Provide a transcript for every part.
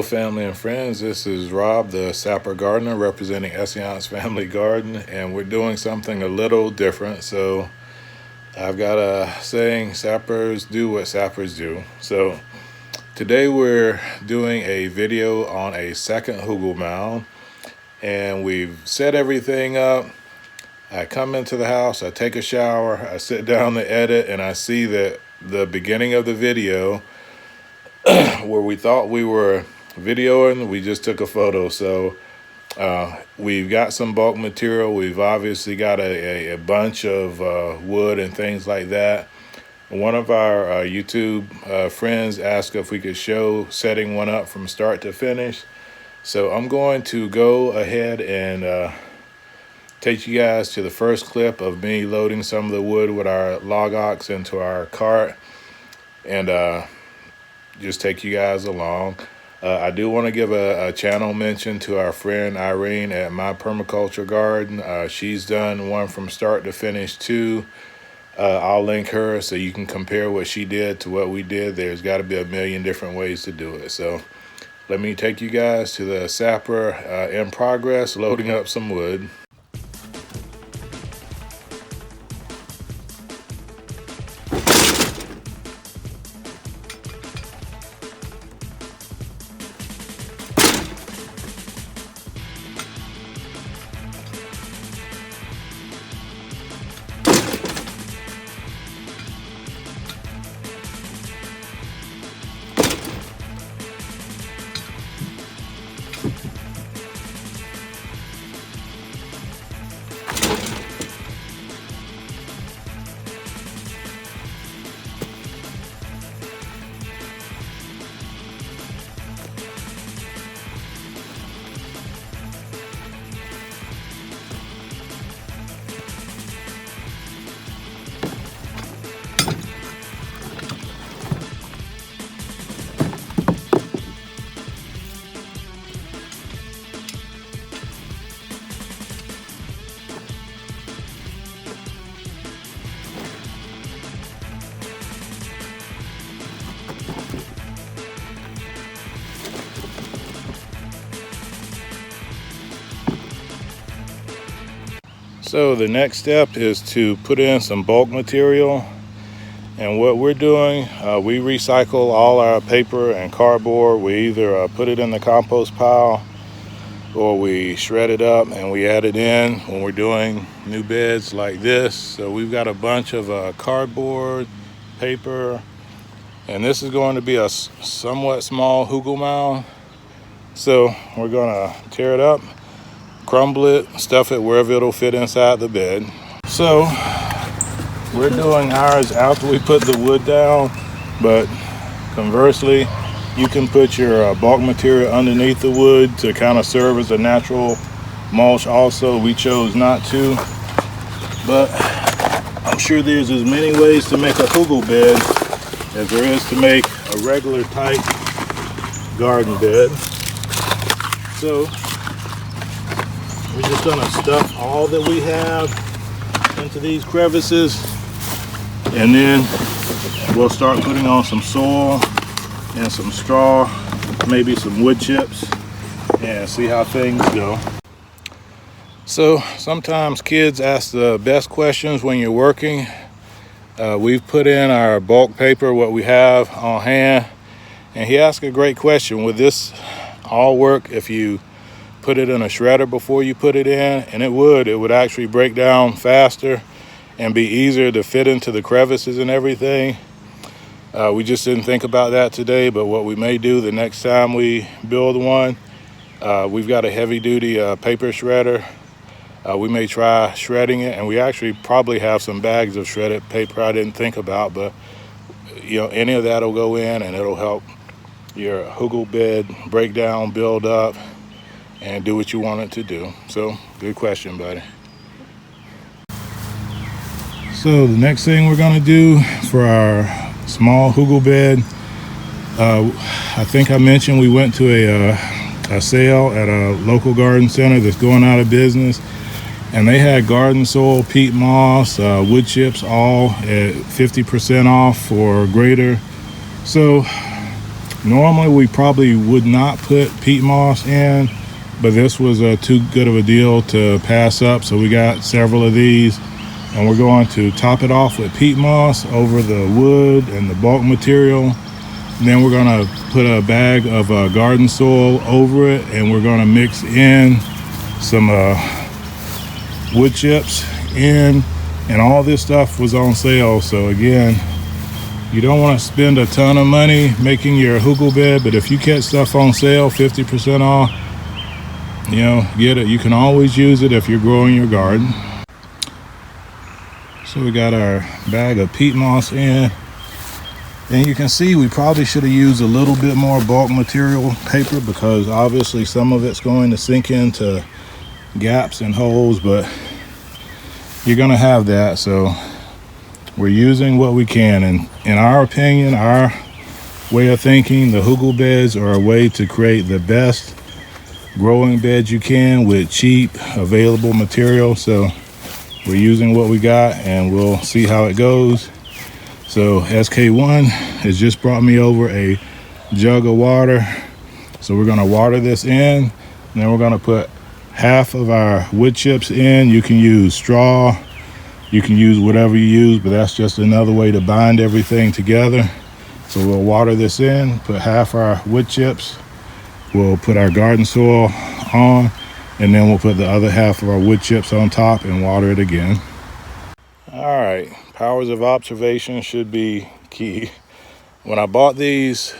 family and friends. This is Rob, the Sapper gardener, representing Essayons Family Garden, and we're doing something a little different. So I've got a saying, sappers do what sappers do. So today we're doing a video on a second Hugelkulture Mound, and we've set everything up. I come into the house, I take a shower, I sit down to edit, and I see that the beginning of the video where we thought we were videoing, we just took a photo. So we've got some bulk material. We've obviously got a bunch of wood and things like that. One of our YouTube friends asked if we could show setting one up from start to finish. So I'm going to go ahead and take you guys to the first clip of me loading some of the wood with our log ox into our cart, and just take you guys along. I do want to give a channel mention to our friend Irene at My Permaculture Garden. She's done one from start to finish too. I'll link her so you can compare what she did to what we did. There's got to be a million different ways to do it. So let me take you guys to the Sapper in progress, loading up some wood. So the next step is to put in some bulk material, and what we're doing, we recycle all our paper and cardboard. We either put it in the compost pile or we shred it up and we add it in when we're doing new beds like this. So we've got a bunch of cardboard, paper, and this is going to be a somewhat small Hugelkulture Mound. So we're gonna tear it up, crumble it, stuff it wherever it'll fit inside the bed. So we're doing ours after we put the wood down, but conversely, you can put your bulk material underneath the wood to kind of serve as a natural mulch also. We chose not to, but I'm sure there's as many ways to make a Hugelkulture bed as there is to make a regular type garden bed. So we're just gonna stuff all that we have into these crevices, and then we'll start putting on some soil and some straw, maybe some wood chips, and see how things go. So sometimes kids ask the best questions when you're working. We've put in our bulk paper, what we have on hand, and he asked a great question. Would this all work if you put it in a shredder before you put it in? And it would actually break down faster and be easier to fit into the crevices and everything. We just didn't think about that today, but what we may do the next time we build one, we've got a heavy duty paper shredder. We may try shredding it, and we actually probably have some bags of shredded paper I didn't think about, but you know, any of that will go in and it'll help your Hugelkulture bed break down, build up, and do what you want it to do. So good question, buddy. So the next thing we're gonna do for our small Hugelkulture bed, I think I mentioned we went to a sale at a local garden center that's going out of business, and they had garden soil, peat moss, wood chips, all at 50% off or greater. So Normally we probably would not put peat moss in, but this was too good of a deal to pass up, so we got several of these, and we're going to top it off with peat moss over the wood and the bulk material. And then we're going to put a bag of garden soil over it, and we're going to mix in some wood chips in, and all this stuff was on sale. So again, you don't want to spend a ton of money making your hugel bed, but if you catch stuff on sale, 50% off, you know, get it. You can always use it if you're growing your garden. So we got our bag of peat moss in, and you can see we probably should have used a little bit more bulk material paper, because obviously some of it's going to sink into gaps and holes, but you're going to have that. So we're using what we can, and in our opinion, our way of thinking, the hugel beds are a way to create the best growing beds you can with cheap available material. So we're using what we got, and we'll see how it goes. So SK1 has just brought me over a jug of water, so we're going to water this in, and then we're going to put half of our wood chips in. You can use straw, you can use whatever you use, but that's just another way to bind everything together. So we'll water this in, put half our wood chips, we'll put our garden soil on, and then we'll put the other half of our wood chips on top and water it again. All right, powers of observation should be key. When I bought these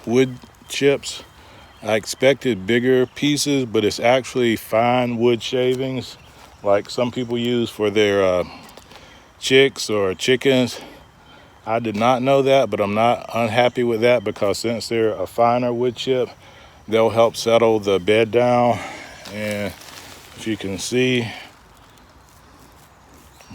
wood chips, I expected bigger pieces, but it's actually fine wood shavings like some people use for their chicks or chickens. I did not know that, but I'm not unhappy with that, because since they're a finer wood chip, they'll help settle the bed down. And if you can see,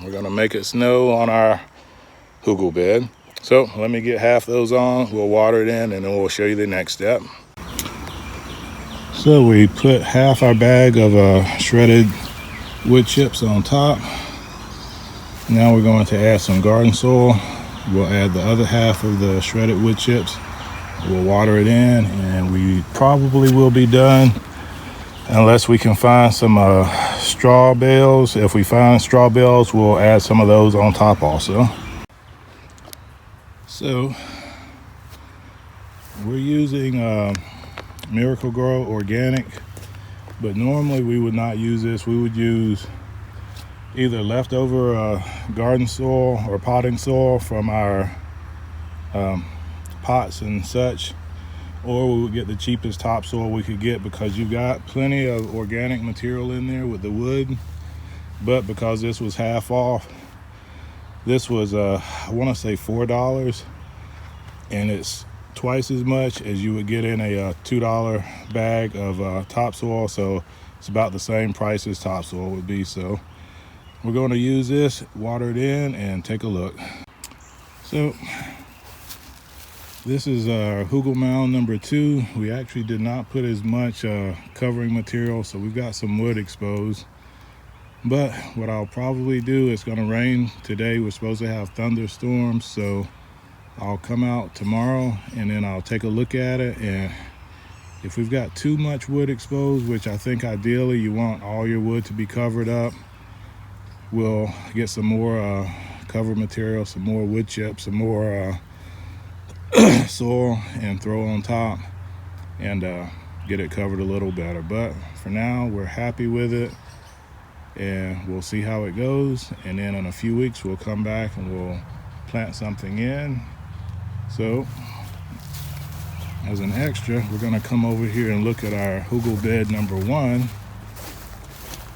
we're gonna make it snow on our hugel bed. So let me get half those on, we'll water it in, and then we'll show you the next step. So we put half our bag of shredded wood chips on top. Now we're going to add some garden soil. We'll add the other half of the shredded wood chips. We'll water it in, and we probably will be done unless we can find some straw bales. If we find straw bales, we'll add some of those on top also. So we're using Miracle-Gro organic, but normally we would not use this. We would use either leftover garden soil or potting soil from our pots and such, or we would get the cheapest topsoil we could get, because you've got plenty of organic material in there with the wood. But because this was half off, this was I want to say $4, and it's twice as much as you would get in a $2 bag of topsoil. So it's about the same price as topsoil would be. So we're going to use this, water it in, and take a look. So this is our hugel mound number 2. We actually did not put as much covering material, so we've got some wood exposed. But what I'll probably do, it's going to rain today. We're supposed to have thunderstorms, so I'll come out tomorrow and then I'll take a look at it. And if we've got too much wood exposed, which I think ideally you want all your wood to be covered up, we'll get some more cover material, some more wood chips, some more soil, and throw on top and get it covered a little better. But for now, we're happy with it, and we'll see how it goes. And then in a few weeks, we'll come back and we'll plant something in. So as an extra, we're going to come over here and look at our hugel bed number 1.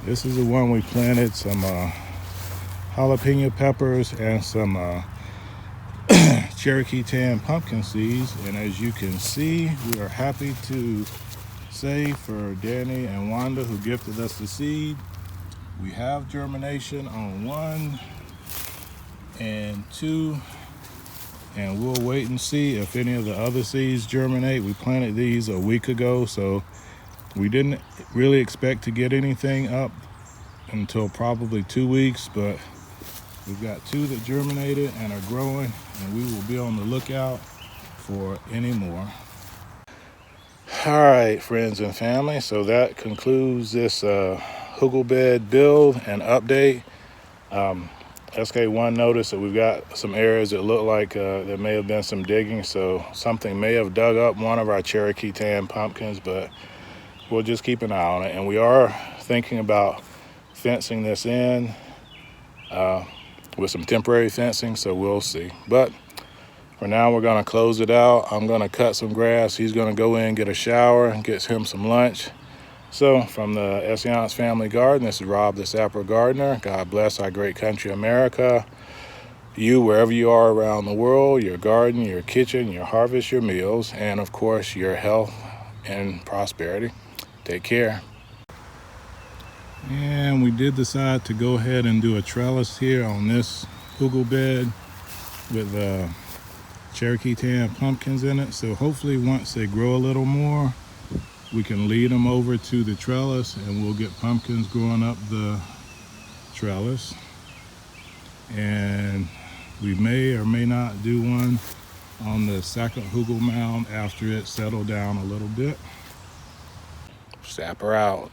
This is the one we planted some jalapeno peppers and some Cherokee Tan pumpkin seeds. And as you can see, we are happy to say for Danny and Wanda, who gifted us the seed, we have germination on 1 and 2, and we'll wait and see if any of the other seeds germinate. We planted these a week ago, so we didn't really expect to get anything up until probably 2 weeks, but we've got 2 that germinated and are growing, and we will be on the lookout for any more. All right, friends and family, so that concludes this hugel bed build and update. SK1 noticed that we've got some areas that look like there may have been some digging, so something may have dug up one of our Cherokee Tan pumpkins, but we'll just keep an eye on it. And we are thinking about fencing this in with some temporary fencing, so we'll see. But for now, we're going to close it out. I'm going to cut some grass. He's going to go in, get a shower, get him some lunch. So from the Essayons family garden, this is Rob the Sapper gardener. God bless our great country, America. You, wherever you are around the world, your garden, your kitchen, your harvest, your meals, and of course, your health and prosperity. Take care. And we did decide to go ahead and do a trellis here on this hugel bed with Cherokee Tan pumpkins in it. So hopefully once they grow a little more, we can lead them over to the trellis and we'll get pumpkins growing up the trellis. And we may or may not do one on the second Hugelkulture Mound after it settled down a little bit. Sapper out.